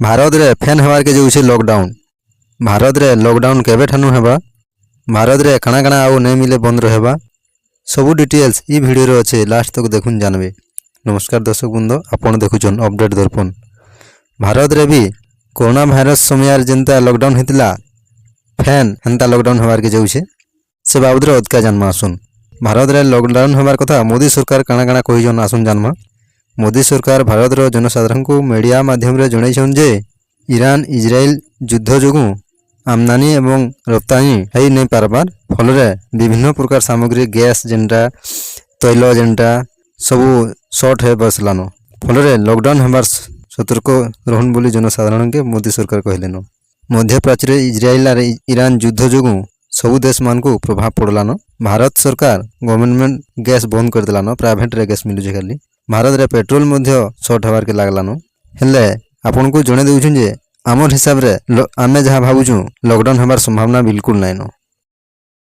भारत रे फैन हेबार के जाऊे लॉकडाउन। भारत रे लॉकडाउन केबे ठानु हेबा, भारत रे काଣା काଣା आउ नहीं मिले बंद रहेबा, सबू डिटेल्स ई वीडियो रे अच्छे लास्ट तक देखुन जानबे। नमस्कार दर्शक बंधु, आपण देखुछन अपडेट दर्पण। भारत रे भी कोरोना भाइरस समय जेनता लॉकडाउन हेतिला फैन हेंता लॉकडाउन हेबार के जाऊे से बाबद रे अधिका जानमा आसुन। भारत रे लॉकडाउन हेबार कथा मोदी सरकार काଣା काଣା कहिजन आसुन जानमा। मोदी सरकार भारत रो जनसाधारण को मीडिया माध्यम रे जणाइछन जे ईरान इजराइल युद्ध जोगु आमदानी एवं रप्तानी है नहीं पारबार फल विभिन्न प्रकार सामग्री गैस जेनटा तैल जेनटा सबू सर्ट है बसलान फल लॉकडाउन हेबार सतर्क रहन बोली जनसाधारण के मोदी सरकार कहलेन। मध्य प्राच्य इजराइल और ईरान युद्ध जोगु सबू देश मान को प्रभाव पड़लान। भारत सरकार गवर्नमेंट गैस बंद कर देलान, प्राइवेट रे गैस मिलुचे खाली। भारत रे पेट्रोल मध्य सर्ट हबार के लागलान। हेले आपन को जणे देउछन जे आमर हिसाब रे आमे जहाँ भावुछु लॉकडाउन हेबार संभावना बिल्कुल नाइन।